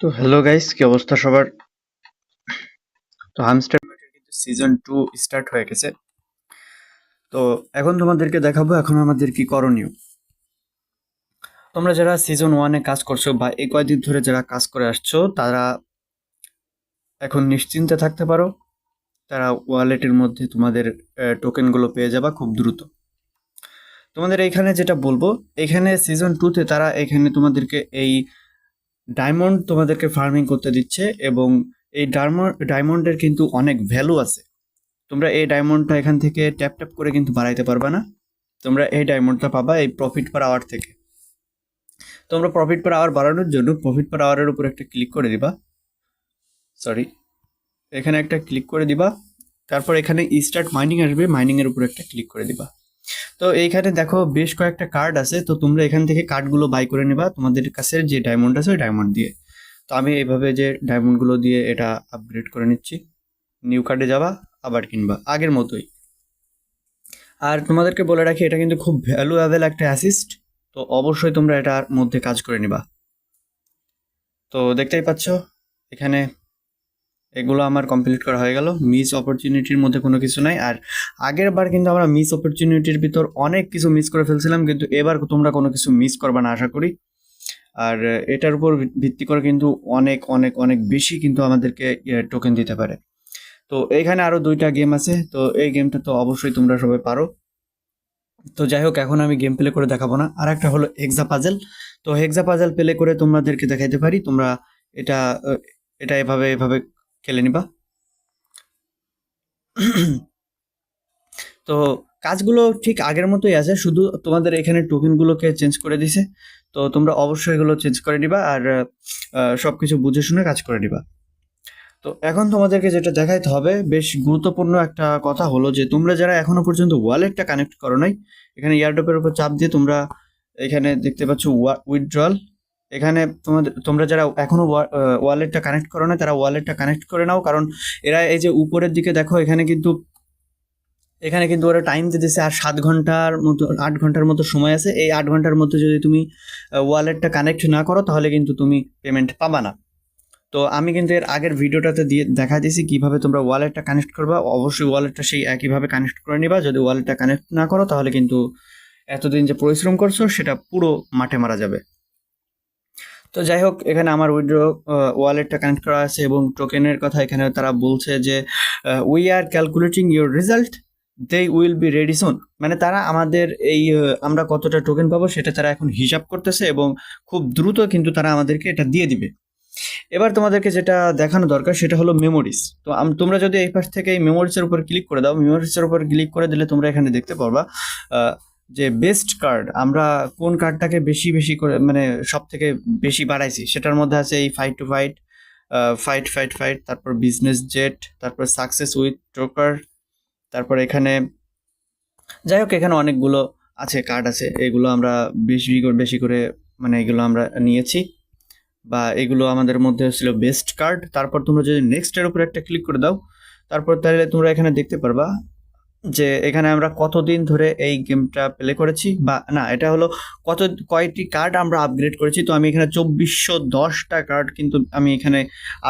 তো hello guys, কি অবস্থা সবার? তো হামস্টার কিন্তু সিজন 2 স্টার্ট হয়ে গেছে। তো এখন তোমাদেরকে দেখাবো এখন আমাদের কি করণীয়। তোমরা যারা সিজন 1-এ কাজ করছো বা এই কয়দিন ধরে যারা কাজ করে আসছো তারা এখন নিশ্চিন্তে থাকতে পারো। তারা ওয়ালেটের মধ্যে তোমাদের টোকেনগুলো পেয়ে যাবা খুব দ্রুত। তোমাদের এইখানে যেটা বলবো, এখানে সিজন 2-তে তারা এখানে তোমাদেরকে এই ডায়মন্ড তোমাদেরকে ফার্মিং করতে দিচ্ছে এবং এই ডায়মন্ডের কিন্তু অনেক ভ্যালু আছে। তোমরা এই ডায়মন্ডটা এখান থেকে ট্যাপ ট্যাপ করে কিন্তু বাড়াইতে পারবে না। তোমরা এই ডায়মন্ডটা পাবা এই প্রফিট পার আওয়ার থেকে। তোমরা প্রফিট পার আওয়ার বাড়ানোর জন্য প্রফিট পার আওয়ারের উপর একটা ক্লিক করে দিবা। সরি, এখানে একটা ক্লিক করে দিবা। তারপর এখানে স্টার্ট মাইনিং আসবে, মাইনিং এর উপর একটা ক্লিক করে দিবা। তো এইখানে দেখো বেশ কয়েকটা কার্ড আছে, তো তোমরা এখান থেকে কার্ডগুলো বাই করে নিবা তোমাদের কাছে যে ডায়মন্ড আছে ওই ডায়মন্ড দিয়ে। তো আমি এইভাবে যে ডায়মন্ডগুলো দিয়ে এটা আপগ্রেড করে নিচ্ছি। নিউ কার্ডে যাবা, আবার কিনবা আগের মতোই। আর তোমাদেরকে বলে রাখি, এটা কিন্তু খুব ভ্যালুয়েবল একটা অ্যাসিস্ট। তো অবশ্যই তোমরা এটার মধ্যে কাজ করে নিবা। তো দেখতেই পাচ্ছ এখানে এগুলো আমার কমপ্লিট করা হয়ে গেল। মিস অপরচুনিটির মধ্যে কোনো কিছু নাই। আর আগের বার কিন্তু আমরা মিস অপরচুনিটির ভিতর অনেক কিছু মিস করে ফেলছিলাম, কিন্তু এবার তোমরা কোনো কিছু মিস করবা না আশা করি। আর এটার উপর ভিত্তি করে কিন্তু অনেক অনেক অনেক বেশি কিন্তু আমাদেরকে টোকেন দিতে পারে। তো এইখানে আরো 2টা গেম আছে, তো এই গেমটা তো অবশ্যই তোমরা সবাই পারো। তো যাই হোক, এখন আমি গেম প্লে করে দেখাবো না। আর একটা হলো হেক্সা পাজেল। তো হেক্সা পাজেল প্লে করে তোমাদেরকে দেখাইতে পারি। তোমরা এটা এটা এভাবে এভাবে খেলে নিবা। তো কাজগুলো ঠিক আগের মতোই আছে, শুধু তোমাদের এখানে টোকেনগুলোকে চেঞ্জ করে দিছে। তো তোমরা অবশ্যই এগুলো চেঞ্জ করে দিবা আর সবকিছু বুঝে শুনে কাজ করে দিবা। তো এখন তোমাদেরকে যেটা দেখাইতে হবে, বেশ গুরুত্বপূর্ণ একটা কথা হলো যে তোমরা যারা এখনো পর্যন্ত ওয়ালেটটা কানেক্ট করো নাই, এখানে এয়ারড্রপের উপর চাপ দিয়ে তোমরা এখানে দেখতে পাচ্ছ উইথড্রল। এখানে তোমরা যারা এখনো ওয়ালেটটা কানেক্ট করো না তারা ওয়ালেটটা কানেক্ট করে নাও, কারণ এরা এই যে উপরের দিকে দেখো এখানে কিন্তু ওরা টাইম দিতেছে আর 7 ঘন্টার মতো 8 ঘন্টার মতো সময় আছে। এই 8 ঘন্টার মধ্যে যদি তুমি ওয়ালেটটা কানেক্ট না করো তাহলে কিন্তু তুমি পেমেন্ট পাবা না। তো আমি কিন্তু এর আগের ভিডিওটাতে দিয়ে দেখা দিয়েছি কিভাবে তোমরা ওয়ালেটটা কানেক্ট করবা। অবশ্যই ওয়ালেটটা সেই একইভাবে কানেক্ট করে নিবা। যদি ওয়ালেটটা কানেক্ট না করো তাহলে কিন্তু এতদিন যে পরিশ্রম করছো সেটা পুরো মাঠে মারা যাবে। তো যাই হোক, এখানে আমার উইথড্র ওয়ালেটটা কানেক্ট করা আছে এবং টোকেনের কথা এখানে তারা বলছে যে we are calculating your result, they will be ready soon. মানে তারা আমাদের এই আমরা কতটা টোকেন পাবো সেটা তারা এখন হিসাব করতেছে এবং খুব দ্রুত কিন্তু তারা আমাদেরকে এটা দিয়ে দিবে। এবার তোমাদেরকে যেটা দেখানো দরকার সেটা হলো মেমোরিজ। তো তোমরা যদি এই পাশ থেকে এই মেমোরিজের উপর ক্লিক করে দাও, মেমোরিজের উপর ক্লিক করে দিলে তোমরা এখানে দেখতে পারবা যে বেস্ট কার্ড আমরা কোন কার্ডটাকে বেশি বেশি করে মানে সব থেকে বেশি বাড়াইছি। সেটার মধ্যে আছে এই fight to fight, fight fight fight, তারপর বিজনেস জেট, তারপর সাকসেস উইথ টোকার, তারপর এখানে যাই হোক এখানে অনেকগুলো আছে কার্ড আছে। এগুলো আমরা বেশি বেশি করে মানে এগুলো আমরা নিয়েছি বা এগুলো আমাদের মধ্যে ছিল বেস্ট কার্ড। তারপর তোমরা যদি নেক্সট এর উপর একটা ক্লিক করে দাও, তারপর তাহলে তোমরা এখানে দেখতে পারবা যে এখানে আমরা কতদিন ধরে এই গেমটা প্লে করেছি, বা না এটা হলো কয়টি কার্ড আমরা আপগ্রেড করেছি। তো আমি এখানে 2410টা কার্ড কিন্তু আমি এখানে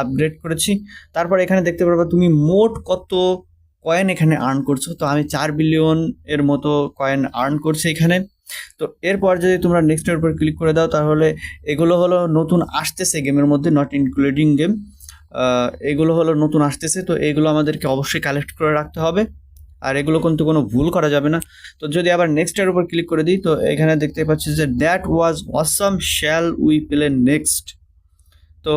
আপগ্রেড করেছি। তারপর এখানে দেখতে পারবা তুমি মোট কত কয়েন এখানে আর্ন করছো। তো আমি 4 বিলিয়ন এর মতো কয়েন আর্ন করছি এখানে। তো এরপর যদি তোমরা নেক্সটের উপর ক্লিক করে দাও তাহলে এগুলো হলো নতুন আসতেছে গেমের মধ্যে, নট ইনক্লুডিং গেম। এগুলো হলো নতুন আসতেছে, তো এগুলো আমাদেরকে অবশ্যই কালেক্ট করে রাখতে হবে আর এগুলো কিন্তু কোনো ভুল করা যাবে না। তো যদি আবার নেক্সটের উপর ক্লিক করে দিই তো এখানে দেখতে পাচ্ছি যে that was awesome, shall we play next. তো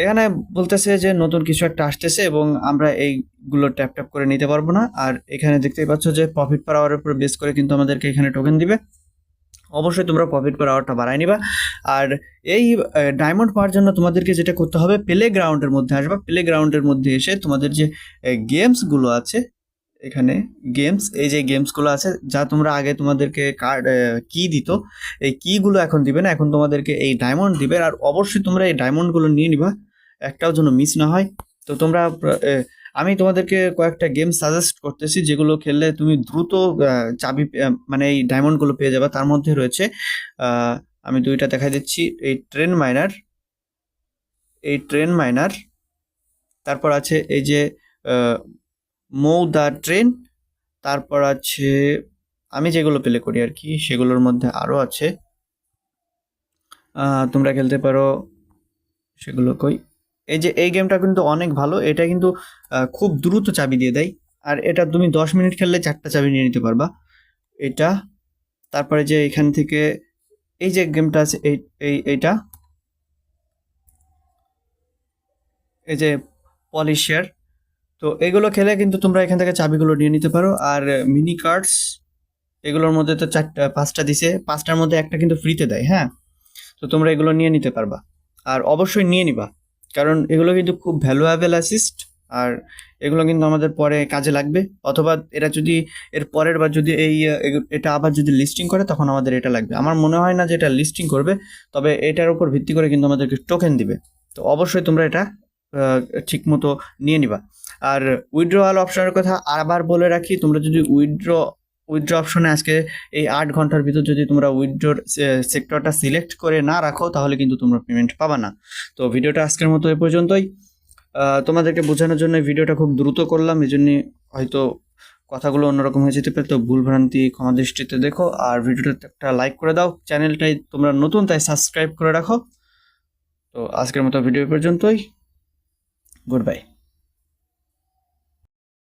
এখানে বলতেছে যে নতুন কিছু একটা আসতেছে এবং আমরা এইগুলো ট্যাপ ট্যাপ করে নিতে পারবো না। আর এখানে দেখতেই পাচ্ছ যে প্রফিট পার আওয়ারের উপর বেস করে কিন্তু আমাদেরকে এখানে টোকেন দিবে। অবশ্যই তোমরা প্রফিট পার আওয়ারটা বাড়ায় নিবা। আর এই ডায়মন্ড পাওয়ার জন্য তোমাদেরকে যেটা করতে হবে, প্লে গ্রাউন্ডের মধ্যে আসবা। প্লে গ্রাউন্ডের মধ্যে এসে তোমাদের যে গেমসগুলো আছে এখানে, গেমস, এই যে গেমসগুলো আছে যা তোমরা আগে তোমাদেরকে কার্ড কি দিত, এই কিগুলো এখন দিবে না, এখন তোমাদেরকে এই ডায়মন্ড দিবে। আর অবশ্যই তোমরা এই ডায়মন্ডগুলো নিয়ে নিবা, একটাও যেন মিস না হয়। তো তোমরা আমি তোমাদেরকে কয়েকটা গেম সাজেস্ট করতেছি যেগুলো খেললে তুমি দ্রুত চাবি মানে এই ডায়মন্ডগুলো পেয়ে যাবে। তার মধ্যে রয়েছে আমি 2টা দেখাই দিচ্ছি, এই ট্রেন মাইনার এই ট্রেন মাইনার, তারপর আছে এই যে মৌ দ্য ট্রেন, তারপর আছে আমি যেগুলো প্লে করি আর কি সেগুলোর মধ্যে আরও আছে, তোমরা খেলতে পারো সেগুলো কই। এই যে এই গেমটা কিন্তু অনেক ভালো, এটা কিন্তু খুব দ্রুত চাবি দিয়ে দেয়, আর এটা তুমি 10 মিনিট খেললে 4টা চাবি নিয়ে নিতে পারবা এটা। তারপরে যে এখান থেকে এই যে গেমটা আছে এইটা, এই যে পলিশিয়ার, তো এগুলো খেলে কিন্তু তোমরা এখান থেকে চাবিগুলো নিয়ে নিতে পারো। আর মিনি কার্ডস এগুলোর মধ্যে তো 5টা দিছে, 5টার মধ্যে একটা কিন্তু ফ্রিতে দেয়, হ্যাঁ, তো তোমরা এগুলো নিয়ে নিতে পারবা, আর অবশ্যই নিয়ে নিবা, কারণ এগুলো কিন্তু খুব ভ্যালুয়েবল অ্যাসিস্ট, আর এগুলো কিন্তু আমাদের পরে কাজে লাগবে, অথবা এরা যদি এর পরের বার যদি এটা আবার যদি লিস্টিং করে তখন আমাদের এটা লাগবে। আমার মনে হয় না যে এটা লিস্টিং করবে, তবে এটার উপর ভিত্তি করে কিন্তু আমাদেরকে টোকেন দিবে, তো অবশ্যই তোমরা এটা ঠিক মতো নিয়ে নিবা। আর উইথড্রয়াল অপশনের কথা আবার বলে রাখি, তোমরা যদি উইথড্র অপশনে আজকে এই 8 ঘন্টার ভিতর যদি তোমরা উইথড্রোর সেক্টরটা সিলেক্ট করে না রাখো তাহলে কিন্তু তোমরা পেমেন্ট পাবা না। তো ভিডিওটা আজকের মতো এ পর্যন্তই, তোমাদেরকে বোঝানোর জন্য ভিডিওটা খুব দ্রুত করলাম, এই জন্যে হয়তো কথাগুলো অন্যরকম হয়ে যেতে পারে, তো ভুলভ্রান্তি ক্ষমা দৃষ্টিতে দেখো, আর ভিডিওটা একটা লাইক করে দাও, চ্যানেলটাই তোমরা নতুন তাই সাবস্ক্রাইব করে রাখো। তো আজকের মতো ভিডিও পর্যন্তই, গুড বাই।